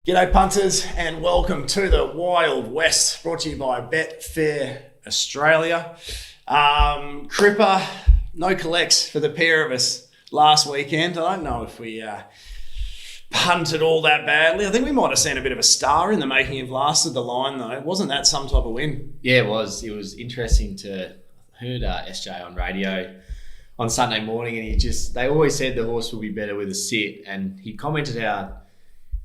G'day punters and welcome to the Wild West, brought to you by Betfair Australia. Cripper, no collects for the pair of us last weekend. I don't know if we punted all that badly. I think we might have seen a bit of a star in the making of last of the line though. Wasn't that some type of win? Yeah, it was. It was interesting to heard SJ on radio on Sunday morning, and they always said the horse will be better with a sit, and he commented how,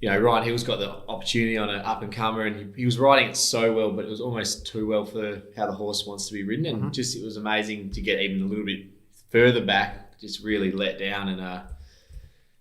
Ryan Hill's got the opportunity on an up-and-comer, and he was riding it so well, but it was almost too well for how the horse wants to be ridden. And it was amazing to get even a little bit further back, just really let down. And,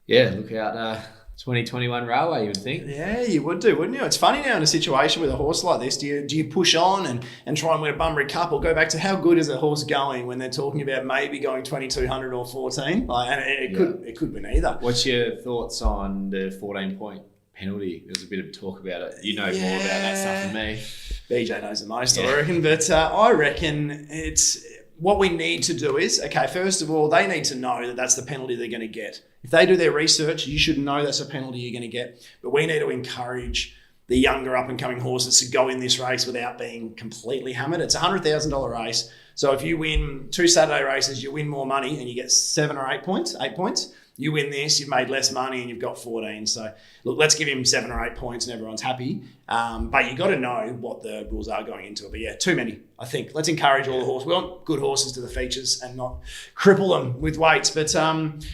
look out 2021 Railway, you would think. Yeah, you would do, wouldn't you? It's funny now in a situation with a horse like this, do you push on and try and win a Bunbury Cup, or go back to how good is a horse going when they're talking about maybe going 2,200 or 14? It could win either. What's your thoughts on the 14-point penalty? There was a bit of talk about it. You know more about that stuff than me. BJ knows the most, I reckon. But I reckon it's what we need to do is, okay, first of all, they need to know that that's the penalty they're going to get. If they do their research, you should know that's a penalty you're going to get. But we need to encourage the younger up-and-coming horses to go in this race without being completely hammered. It's a $100,000 race. So if you win 2 Saturday races, you win more money and you get 7 or 8 points. You win this, you've made less money and you've got 14. So look, let's give him 7 or 8 points and everyone's happy. But you got to know what the rules are going into it. But yeah, too many, I think. Let's encourage all the horses. We want good horses to the features and not cripple them with weights. But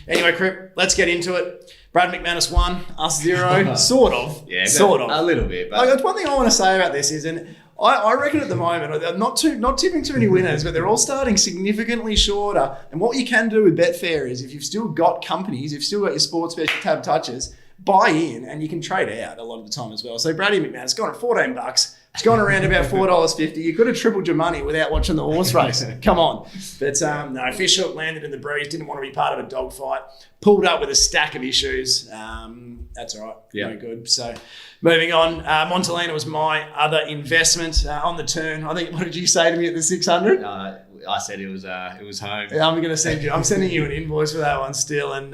anyway, Crip, let's get into it. Brad McManus 1, us 0. Sort of. Yeah, sort of. A little bit. But that's one thing I want to say about this is, and I reckon at the moment, I'm not tipping too many winners, but they're all starting significantly shorter. And what you can do with Betfair is, if you've still got companies, you've still got your sports bet, your tab touches, buy in and you can trade out a lot of the time as well. So Brady McManus gone at $14. It's gone around about $4.50. You could have tripled your money without watching the horse race. Come on. But no, Fishhook landed in the breeze, didn't want to be part of a dogfight, pulled up with a stack of issues. That's all right. Yeah. No good. So moving on, Montalina was my other investment on the turn. I think, what did you say to me at the 600? I said it was home. Yeah, I'm sending you an invoice for that one still. And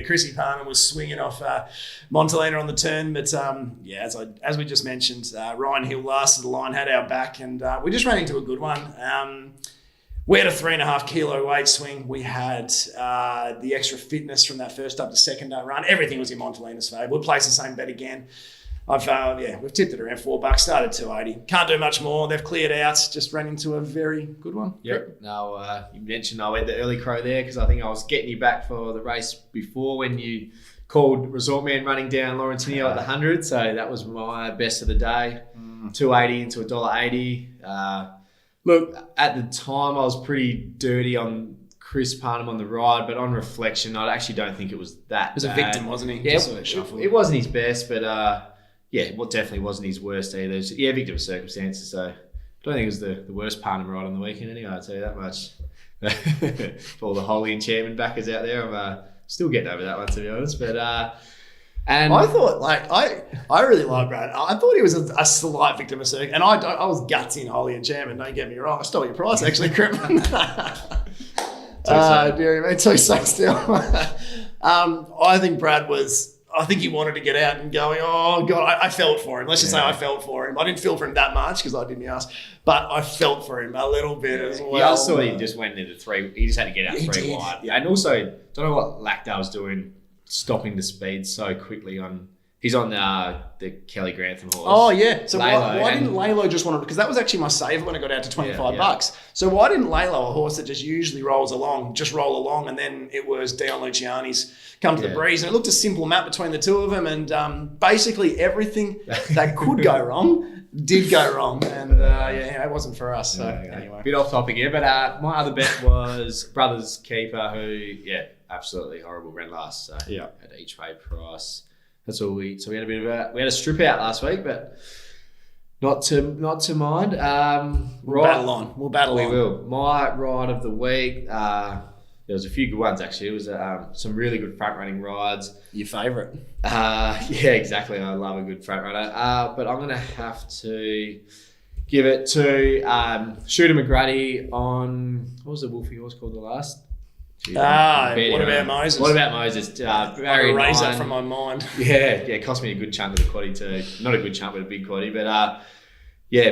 Chrissy Parnham was swinging off Montalina on the turn. But as we just mentioned, Ryan Hill last of the line, had our back, and we just ran into a good one. We had a 3.5 kilo weight swing. We had the extra fitness from that first up to second day run. Everything was in Montalina's favour. We'll place the same bet again. We've tipped it around $4. Started 280. Can't do much more. They've cleared out. Just ran into a very good one. Yep. No, you mentioned I went the early crow there because I think I was getting you back for the race before when you called Resort Man running down Laurentinio at the 100. So that was my best of the day. 280 into $1.80. Look, at the time I was pretty dirty on Chris Parnham on the ride, but on reflection, I actually don't think it was that bad. It was a victim, wasn't he? Yeah, it wasn't his best, but definitely wasn't his worst either. Yeah, victim of circumstances, so I don't think it was the worst Parnham ride on the weekend anyway, I'll tell you that much. For all the Holy and Chairman backers out there, I'm still getting over that one, to be honest, but... And I thought, I really like Brad. I thought he was a slight victim of circumstance, and I was gutsing Holy and Chairman, don't get me wrong. I stole your price, actually, Crip. Dear me, too so still. I think Brad he wanted to get out and go, oh, God, I felt for him. Let's just say I felt for him. I didn't feel for him that much because I didn't ask, but I felt for him a little bit as well. Yeah, I saw he just went into 3. He just had to get out 3 wide. Yeah. And also, don't know what Lackdale's doing, stopping the speed so quickly on... He's on the Kelly Grantham horse. Oh, yeah. So why didn't Lalo just want to... Because that was actually my saver when I got out to $25. So why didn't Lalo, a horse that just usually rolls along, just roll along? And then it was Dion Luciani's come to the breeze. And it looked a simple map between the two of them. And basically everything that could go wrong did go wrong. And it wasn't for us. So anyway. Bit off topic here. But my other bet was Brothers Keeper, who, absolutely horrible, ran last. So at each way price. That's all we had a bit of we had a strip out last week, but not to mind. We'll battle on. We will. My ride of the week. There was a few good ones actually. It was some really good front running rides. Your favourite? Yeah, exactly. I love a good front runner. But I'm gonna have to give it to Shooter McGrady on, what was the Wolfie horse called the last? What about Moses? What about Moses? Barry erase 9. that from my mind. Yeah, it cost me a good chunk of the quaddie too. Not a good chunk, but a big quaddie. But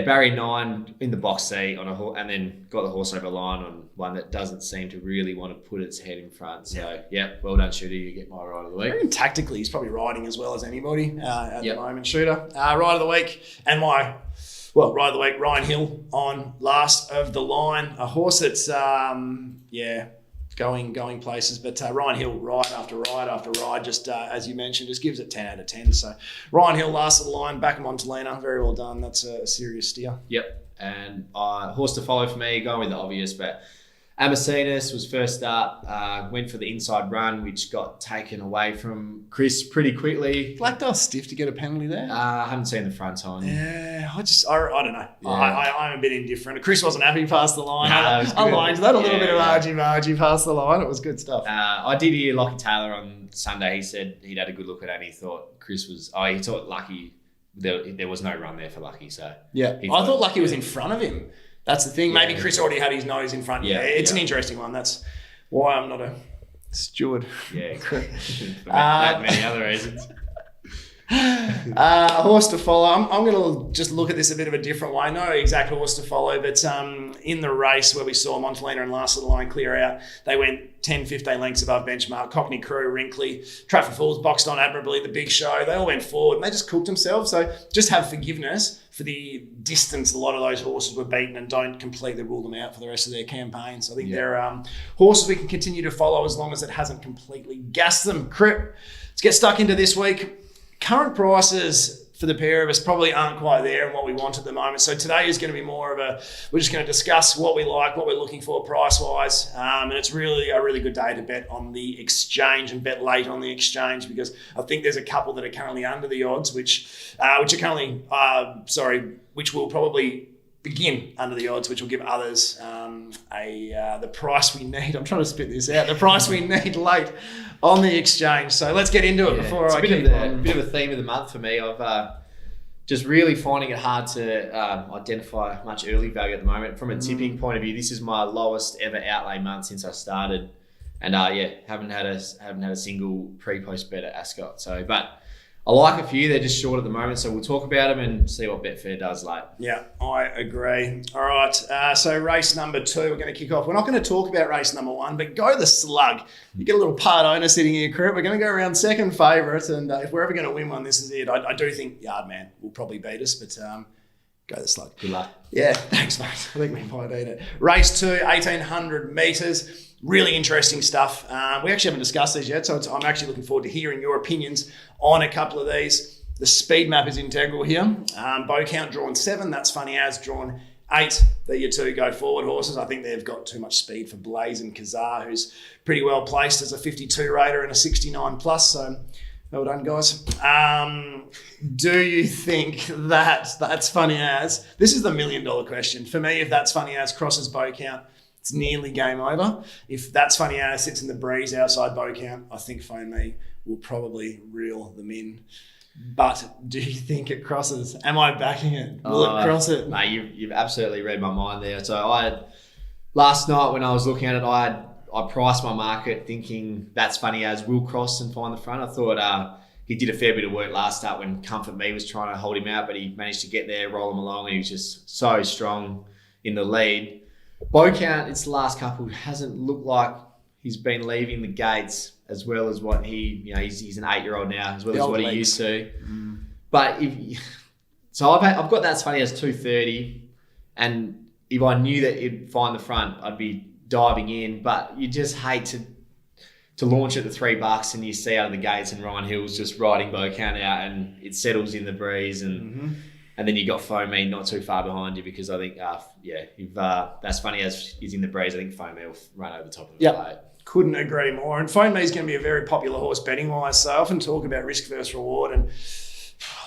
Barry 9 in the box seat on a horse, and then got the horse over the line on one that doesn't seem to really want to put its head in front. So well done, Shooter. You get my ride of the week. I reckon tactically, he's probably riding as well as anybody at the moment. Shooter, ride of the week, and ride of the week. Ryan Hill on last of the line, a horse that's going places, but Ryan Hill ride after ride after ride, just as you mentioned, just gives it 10 out of 10. So Ryan Hill last of the line, back in Montalina, very well done. That's a serious steer. Yep, and horse to follow for me, going with the obvious, but Amacinus was first up, went for the inside run, which got taken away from Chris pretty quickly. Blackdust stiff to get a penalty there. I haven't seen the front on. Yeah, I don't know. Yeah. I'm a bit indifferent. Chris wasn't happy past the line. I liked that. A little bit of argy past the line. It was good stuff. I did hear Lockie Taylor on Sunday. He said he'd had a good look at it and he thought Chris was... he thought Lucky... There was no run there for Lucky, so... Yeah, I thought Lucky was in front of him. That's the thing. Maybe Chris already had his nose in front. It's an interesting one. That's why I'm not a steward. Yeah, for many other reasons. Horse to follow. I'm going to just look at this a bit of a different way. No exact horse to follow, but in the race where we saw Montalina and last of the line clear out, they went 10, 15 lengths above benchmark. Cockney Crew, Wrinkly, Trafford Falls boxed on admirably, the Big Show. They all went forward and they just cooked themselves. So just have forgiveness for the distance a lot of those horses were beaten, and don't completely rule them out for the rest of their campaigns. I think they're horses we can continue to follow as long as it hasn't completely gassed them. Crip, let's get stuck into this week. Current prices for the pair of us probably aren't quite there and what we want at the moment. So today is going to be more of we're just going to discuss what we like, what we're looking for price-wise. And it's really a really good day to bet on the exchange and bet late on the exchange, because I think there's a couple that are currently under the odds, which will probably begin under the odds, which will give others the price we need. I'm trying to spit this out. The price we need late on the exchange. So let's get into it before I keep on. Bit of a theme of the month for me. I've just really finding it hard to identify much early value at the moment. From a tipping point of view, this is my lowest ever outlay month since I started, and haven't had a single pre-post bet at Ascot. So, but I like a few. They're just short at the moment, so we'll talk about them and see what Betfair does late. Yeah, I agree. All right, so race number 2, we're going to kick off. We're not going to talk about race number 1, but go the slug. You get a little part owner sitting here, Crip. We're going to go around second favourite, and if we're ever going to win one, this is it. I do think Yardman will probably beat us, but go the slug. Good luck. Yeah, thanks, mate. I think we might beat it. Race 2, 1,800 metres. Really interesting stuff. We actually haven't discussed these yet, so I'm actually looking forward to hearing your opinions on a couple of these. The speed map is integral here. Bow count drawn 7. That's Funny As drawn 8. They're your 2 go forward horses. I think they've got too much speed for Blaze and Kazar, who's pretty well placed as a 52 rater and a 69 plus. So well done, guys. Do you think that's Funny As? This is the $1 million question. For me, if that's Funny As crosses bow count, it's nearly game over. If that's Funny As sits in the breeze outside bow count, I think Phone Me will probably reel them in. But do you think it crosses? Am I backing it? Will it cross it? Mate, you've absolutely read my mind there. So last night when I was looking at it, I priced my market thinking that's Funny As will cross and find the front. I thought he did a fair bit of work last start when Comfort Me was trying to hold him out, but he managed to get there, roll him along, and he was just so strong in the lead. Bow count, it's the last couple, hasn't looked like he's been leaving the gates as well as what he's an 8-year-old now, as well as what he used to. But I've got That's Funny As 230, and if I knew that he'd find the front, I'd be diving in. But you just hate to launch at the $3 and you see out of the gates and Ryan Hill's just riding bow count out and it settles in the breeze and then you got Phone Me not too far behind you, because I think, if That's Funny As is in the breeze, I think Phone Me will run over the top of the plate. Couldn't agree more. And Phone Me is going to be a very popular horse betting wise. So I often talk about risk versus reward, and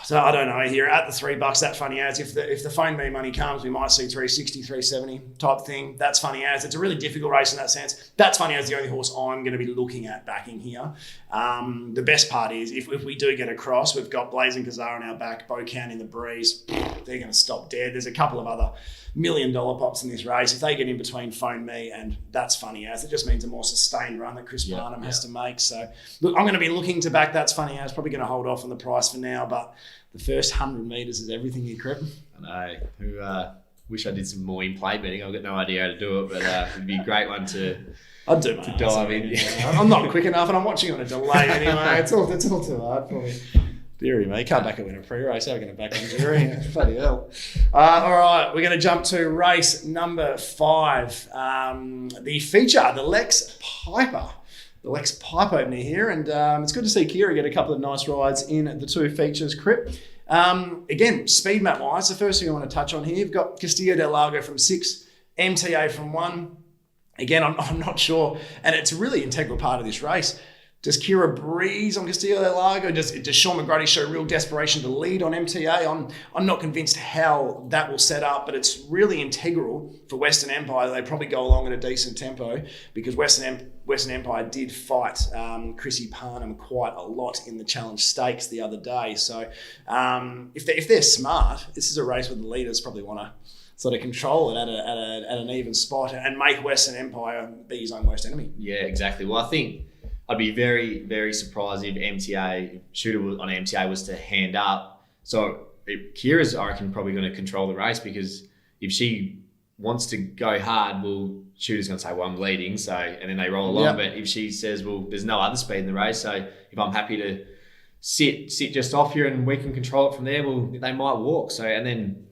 So I don't know here at the $3. That funny as if the phone me money comes, we might see 360, 370 type thing. That's funny as it's a really difficult race in that sense. That's funny as the only horse I'm going to be looking at backing here. The best part is if we do get across, we've got Blazing Kazar on our back, Bocan in the breeze. They're going to stop dead. There's a couple of other $1 million pops in this race. If they get in between Phone Me and That's Funny As, it just means a more sustained run that Chris Barnum has to make. So look, I'm going to be looking to back That's Funny As. Probably going to hold off on the price for now, but the first 100 metres is everything here, Crip. I know. Wish I did some more in-play betting. I've got no idea how to do it, but it'd be a great one to dive in. I'm not quick enough, and I'm watching on a delay anyway. It's all too hard for me. Deary me, can't back it win a pre-race. How are we going to back a jury? Bloody hell. All right, we're going to jump to race number 5. The feature, the Lex Piper. The Lex Piper opener here, and it's good to see Kira get a couple of nice rides in the 2 features, Crip. Again, speed map wise, the first thing I want to touch on here, you've got Castillo del Lago from 6, MTA from 1. Again, I'm not sure, and it's a really integral part of this race. Does Kira breeze on Castillo del Lago? Does Sean McGrady show real desperation to lead on MTA? I'm not convinced how that will set up, but it's really integral for Western Empire. They probably go along at a decent tempo because Western Empire did fight Chrissy Parnham quite a lot in the Challenge Stakes the other day. So if they're smart, this is a race where the leaders probably want to sort of control it at an even spot and make Western Empire be his own worst enemy. Yeah, exactly. Well, I think I'd be very, very surprised if Shooter on MTA was to hand up. So Kira's, I reckon, probably going to control the race because if she wants to go hard, well, Shooter's going to say, well, I'm leading, so and then they roll along. Yep. But if she says, well, there's no other speed in the race, so if I'm happy to sit just off here and we can control it from there, well, they might walk. So and then,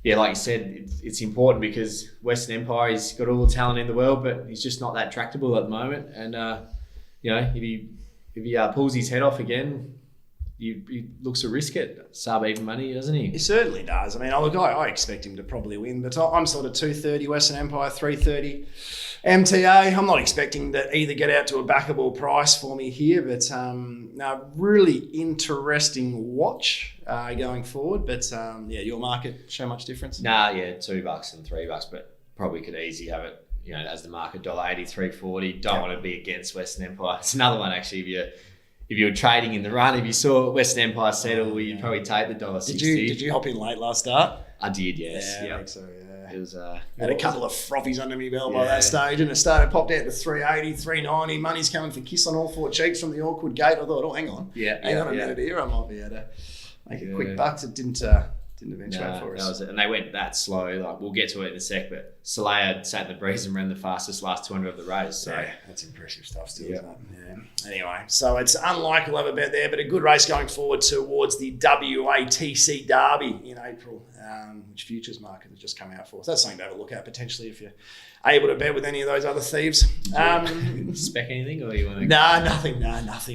yeah, like you said, it's important because Western Empire, he's got all the talent in the world, but he's just not that tractable at the moment. And if he pulls his head off again, he looks to risk it. Sub even money, doesn't he? He certainly does. I mean, I expect him to probably win, but I'm sort of 230 Western Empire, 330 MTA. I'm not expecting to either get out to a backable price for me here, but really interesting watch going forward. But your market show much difference? $2 and $3, but probably could easily have it. As the market, $1.80, $3.40. Don't want to be against Western Empire. It's another one actually. If you were trading in the run, if you saw Western Empire settle, you'd probably take the $1.60. Did you hop in late last start? I did, yes. Yeah, I think so. Yeah, it was. Had a couple of frothies under me belt by that stage, and it popped out to 380, 390. Money's coming for kiss on all 4 cheeks from the awkward gate. I thought, hang on, hang on a minute here. I might be able to make a quick buck. It didn't eventuate for us. That was it. And they went that slow. Like we'll get to it in a sec, but Soleil sat in the breeze and ran the fastest last 200 of the race. So that's impressive stuff still, isn't it? Yeah. Anyway, so it's unlikely we'll have a bet there, but a good race going forward towards the WATC Derby in April, which futures market has just come out for. So that's something to have a look at potentially if you're able to bet with any of those other thieves. Spec anything or you want to? Nothing,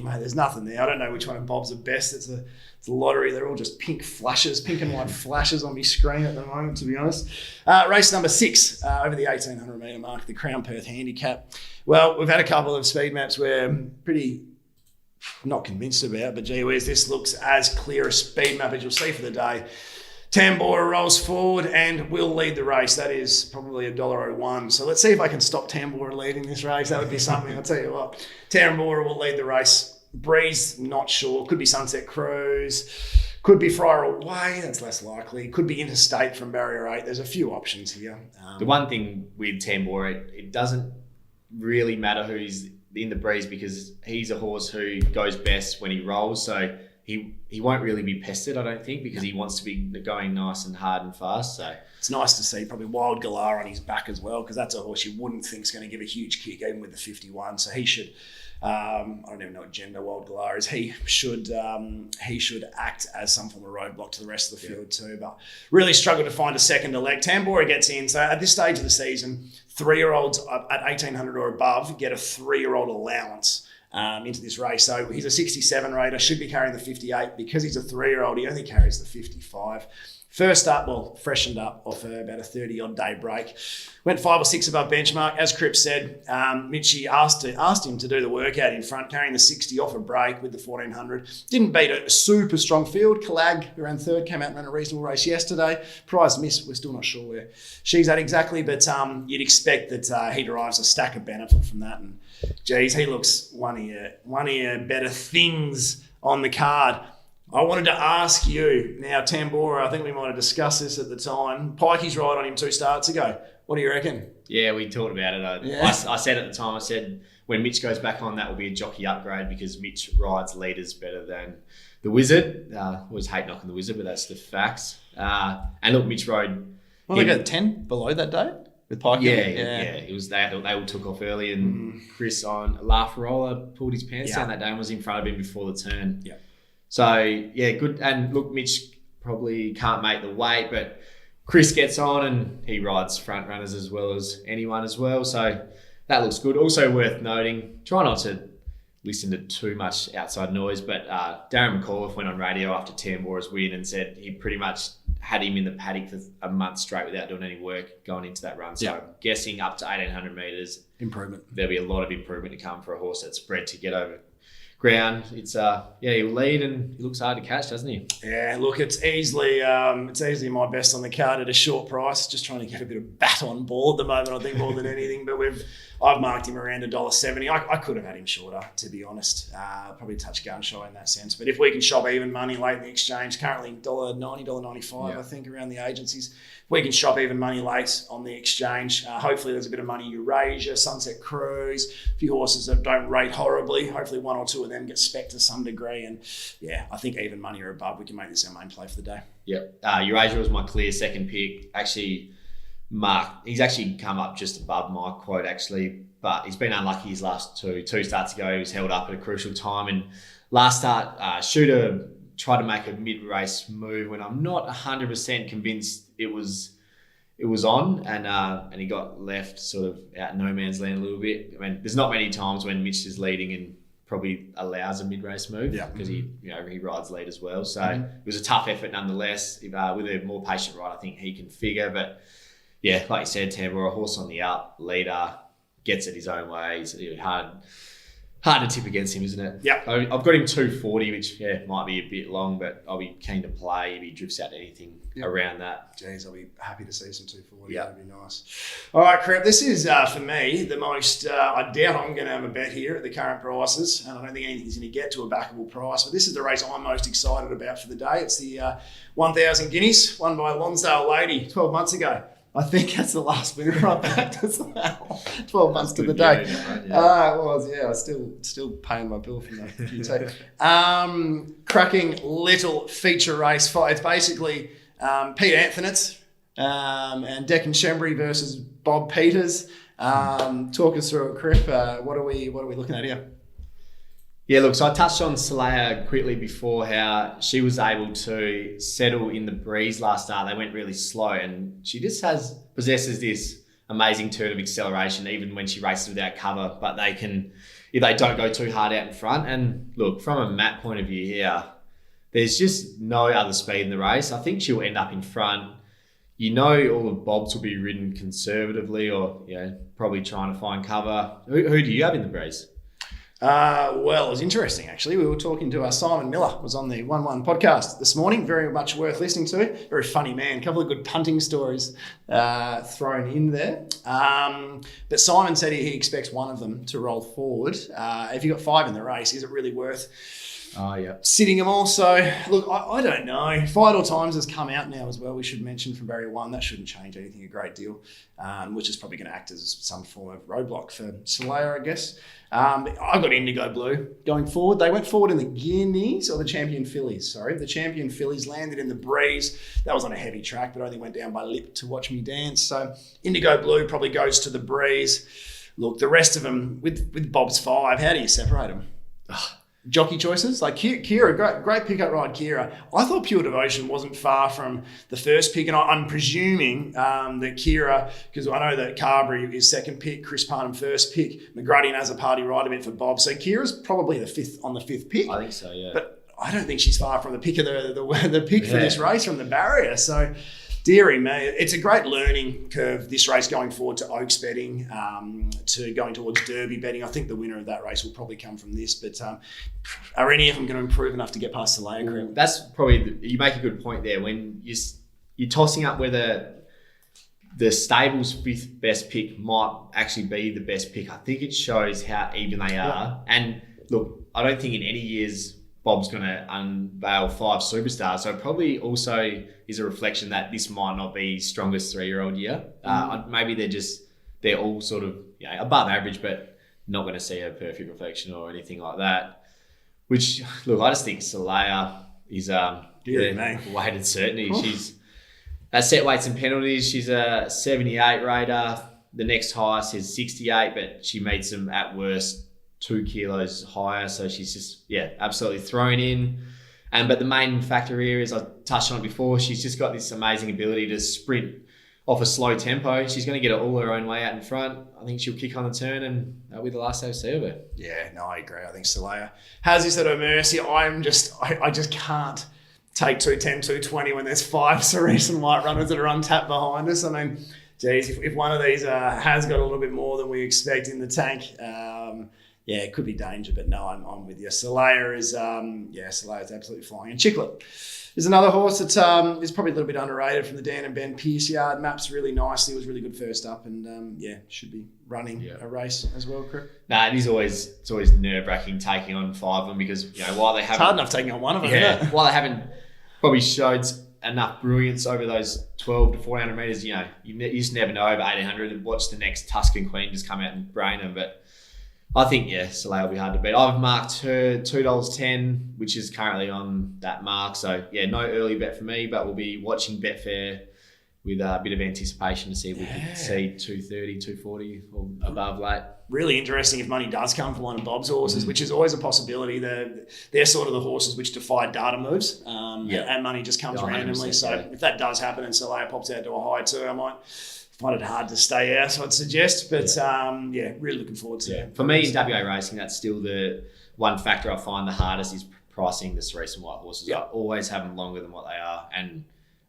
mate. There's nothing there. I don't know which one of Bob's the best. It's a lottery. They're all just pink and white flashes on my screen at the moment, to be honest. Race number 6, over the 1,800 metre mark, the Crown Perth Handicap. Well, we've had a couple of speed maps where I'm pretty not convinced about, but gee whiz, this looks as clear a speed map as you'll see for the day. Tambora rolls forward and will lead the race. That is probably $1.01. So let's see if I can stop Tambora leading this race. That would be something, I'll tell you what. Tambora will lead the race. Breeze, not sure. Could be Sunset Cruise. Could be Friar Away. That's less likely. Could be Interstate from Barrier 8. There's a few options here. The one thing with Tambora, it doesn't really matter who's in the breeze because he's a horse who goes best when he rolls. So he won't really be pestered, I don't think, because he wants to be going nice and hard and fast. So it's nice to see probably Wild Galar on his back as well, because that's a horse you wouldn't think is going to give a huge kick even with the 51. So he should. I don't even know what gender Wild Galar is. He should act as some form of roadblock to the rest of the field too. But really struggled to find a second to leg. Tambora gets in. So at this stage of the season, 3-year-olds at 1,800 or above get a 3-year-old allowance. into this race. So he's a 67 rater, should be carrying the 58. Because he's a 3-year-old, he only carries the 55. First up, freshened up off about a 30-odd day break. Went 5 or 6 above benchmark. As Cripps said, Mitchie asked him to do the workout in front, carrying the 60 off a break with the 1400. Didn't beat a super strong field. Kalag, who ran third, came out and ran a reasonable race yesterday. Prize miss, we're still not sure where she's at exactly, but you'd expect that he derives a stack of benefit from that. And geez, he looks one of your better things on the card. I wanted to ask you, now Tambora, I think we might have discussed this at the time. Pikey's ride on him 2 starts ago. What do you reckon? Yeah, we talked about it. I said at the time, I said, when Mitch goes back on, that will be a jockey upgrade because Mitch rides leaders better than the Wizard. Always hate knocking the Wizard, but that's the facts. And look, Mitch rode... Well, they got 10 below that day with Pikey. Yeah. It was they all took off early and Chris on Lafarola pulled his pants down that day and was in front of him before the turn. Yeah. So, yeah, good. And look, Mitch probably can't make the weight, but Chris gets on and he rides front runners as well as anyone as well. So that looks good. Also worth noting, try not to listen to too much outside noise, but Darren McAuliffe went on radio after Tambora's win and said he pretty much had him in the paddock for a month straight without doing any work going into that run. So I'm guessing up to 1,800 metres. Improvement. There'll be a lot of improvement to come for a horse that's bred to get over ground. It's he'll lead and he looks hard to catch, doesn't he? Yeah, look, it's easily my best on the card at a short price. Just trying to get a bit of bat on board at the moment, I think, more than anything. But I've marked him around $1.70. I could have had him shorter, to be honest. Probably touch gun shy in that sense. But if we can shop even money late in the exchange, currently $1.90, $1.95, I think, around the agencies. If we can shop even money late on the exchange, hopefully there's a bit of money Eurasia, Sunset Cruise, a few horses that don't rate horribly. Hopefully 1 or 2 of them get spec to some degree. And yeah, I think even money or above, we can make this our main play for the day. Yep. Eurasia was my clear second pick. Actually, he's actually come up just above my quote, actually, but he's been unlucky his last 2 starts ago. He was held up at a crucial time. And last start, Shooter tried to make a mid-race move when I'm not 100% convinced it was on, and he got left sort of out in no man's land a little bit. I mean, there's not many times when Mitch is leading and probably allows a mid-race move because he rides lead as well. So it was a tough effort nonetheless. With a more patient ride, I think he can figure. But yeah, like you said, Tambora, a horse on the up, leader, gets it his own way. He's hard to tip against him, isn't it? Yeah. I've got him 240, which might be a bit long, but I'll be keen to play if he drifts out to anything around that. Jeez, I'll be happy to see some 240. Yeah. That'd be nice. All right, Crep, this is, for me, the most... I doubt I'm going to have a bet here at the current prices, and I don't think anything's going to get to a backable price, but this is the race I'm most excited about for the day. It's the 1,000 guineas, won by Lonsdale Lady 12 months ago. I think that's the last winner I backed as well. 12 months to the day. It was, I was still paying my bill from that. Cracking little feature race fight. It's basically Pete Anthonitz and Declan Shembry versus Bob Peters. Talk us through it, Crip. What are we looking at here? Yeah, look, so I touched on Salaya quickly before, how she was able to settle in the breeze last start. They went really slow, and she just possesses this amazing turn of acceleration, even when she races without cover. But they can, if they don't go too hard out in front. And look, from a map point of view here, there's just no other speed in the race. I think she'll end up in front. You know, all the Bobs will be ridden conservatively, or probably trying to find cover. Who do you have in the breeze? Well, it was interesting, actually. We were talking to Simon Miller, was on the 1-1 podcast this morning. Very much worth listening to. Very funny man. A couple of good punting stories thrown in there. But Simon said he expects one of them to roll forward. If you've got 5 in the race, is it really worth sitting them all? So, look, I don't know. Vital Times has come out now as well, we should mention, from Barrier 1. That shouldn't change anything a great deal, which is probably going to act as some form of roadblock for Solaya, I guess. I've got Indigo Blue going forward. They went forward in the Guineas, or the Champion Fillies, sorry. The Champion Fillies landed in the breeze. That was on a heavy track, but only went down by lip to watch me dance. So Indigo Blue probably goes to the breeze. Look, the rest of them, with Bob's 5, how do you separate them? jockey choices. Like Kira, great pickup ride, Kira. I thought Pure Devotion wasn't far from the first pick, and I'm presuming that Kira, because I know that Carberry is second pick, Chris Parnham first pick, McGrady has a party ride a bit for Bob. So Kira's probably the fifth pick. I think so, yeah. But I don't think she's far from the pick of the pick for this race from the barrier. So, dearie me, it's a great learning curve, this race going forward to Oaks betting, to going towards Derby betting. I think the winner of that race will probably come from this. But are any of them going to improve enough to get past the Leia Crew? That's probably, you make a good point there. When you're tossing up whether the stable's fifth best pick might actually be the best pick, I think it shows how even they are. Yeah. And look, I don't think in any years Bob's going to unveil 5 superstars. So it probably also is a reflection that this might not be his strongest 3-year-old year. Maybe they're all sort of above average, but not going to see a perfect reflection or anything like that. Which, look, I just think Saleha is weighted certainty. Oh. She's at set weights and penalties. She's a 78 rater. The next highest is 68, but she meets them at worst 2 kilos higher, so she's just absolutely thrown in. But the main factor here is, I touched on it before, she's just got this amazing ability to sprint off a slow tempo. She's going to get it all her own way out in front. I think she'll kick on the turn, and that'll be the last day we see of her. Yeah, no, I agree. I think Saleha has this at her mercy. I just can't take 210, 220 when there's 5 Cerise and White runners that are untapped behind us. I mean, geez, if one of these has got a little bit more than we expect in the tank, it could be danger, but no, I'm with you. Saleha is absolutely flying. And Chicklet is another horse that is probably a little bit underrated from the Dan and Ben Pierce yard. Maps really nicely. It was really good first up, and should be running a race as well, Crip. Nah, it's always nerve-wracking taking on 5 of them, because while they haven't, it's hard enough taking on one of them. Isn't it? While they haven't probably showed enough brilliance over those 12 to 1400 meters, you just never know over 1800, and watch the next Tuscan Queen just come out and brain them, but. I think, Saleha will be hard to beat. I've marked her $2.10, which is currently on that mark. So, no early bet for me, but we'll be watching Betfair with a bit of anticipation to see if we can see 230, 240 or above late. Really interesting if money does come for one of Bob's horses, which is always a possibility. They're sort of the horses which defy data moves, and money just comes randomly. So if that does happen and Saleha pops out to a high too, I might find it hard to stay out, I'd suggest. But, really looking forward to it. For me, in WA racing, that's still the one factor I find the hardest is pricing the Cerise and White horses. I always have them longer than what they are. And,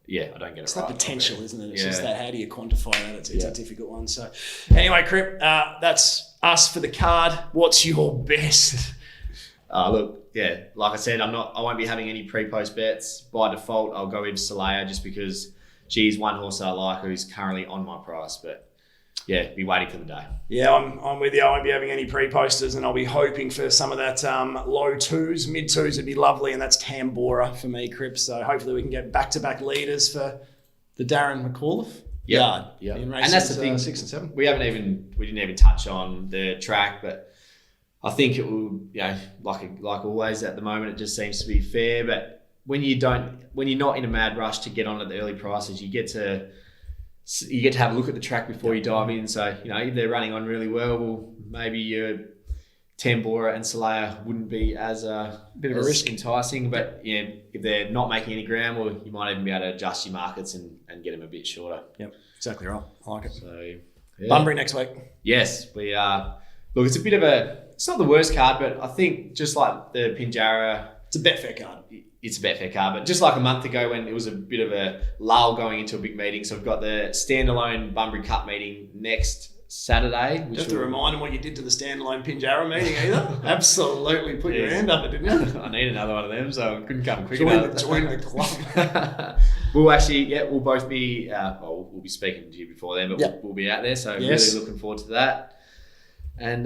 I don't get it it's right. It's that potential, isn't it? It's just that, how do you quantify that? It's a difficult one. So, anyway, Crip, that's us for the card. What's your best? Like I said, I won't be having any pre-post bets. By default, I'll go into Saleha just because she's one horse that I like who's currently on my price, but be waiting for the day. Yeah, I'm with you. I won't be having any pre-posters, and I'll be hoping for some of that low 2s, mid 2s would be lovely, and that's Tambora for me, Crip. So hopefully we can get back-to-back leaders for the Darren McAuliffe yard. Yeah, and that's the thing. 6 and 7. We didn't even touch on the track, but I think it will. Like always at the moment, it just seems to be fair, but. When you're not in a mad rush to get on at the early prices, you get to have a look at the track before you dive in. So, if they're running on really well, maybe your Tambora and Saleha wouldn't be as bit of a risk enticing. But if they're not making any ground, well, you might even be able to adjust your markets and get them a bit shorter. Yep, exactly right. I like it. So, Bunbury next week. Yes, we are. Look, it's a bit of it's not the worst card, but I think just like the Pinjarra, it's a Betfair card. It's a Betfair card, but just like a month ago when it was a bit of a lull going into a big meeting. So we've got the standalone Bunbury Cup meeting next Saturday. Which have to remind them what you did to the standalone Pinjarra meeting either. Absolutely put your hand up, didn't you? I need another one of them, so I couldn't come quick enough. Join the club. We'll actually, we'll both be, we'll be speaking to you before then, but we'll be out there. So really looking forward to that. And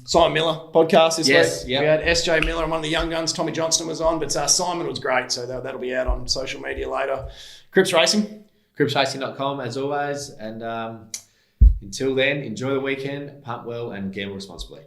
Simon Miller podcast this week. Yep. We had SJ Miller and one of the young guns, Tommy Johnston, was on, but Simon was great, so that'll be out on social media later. Crips Racing. CripsRacing.com as always. And until then, enjoy the weekend, pump well and gamble responsibly.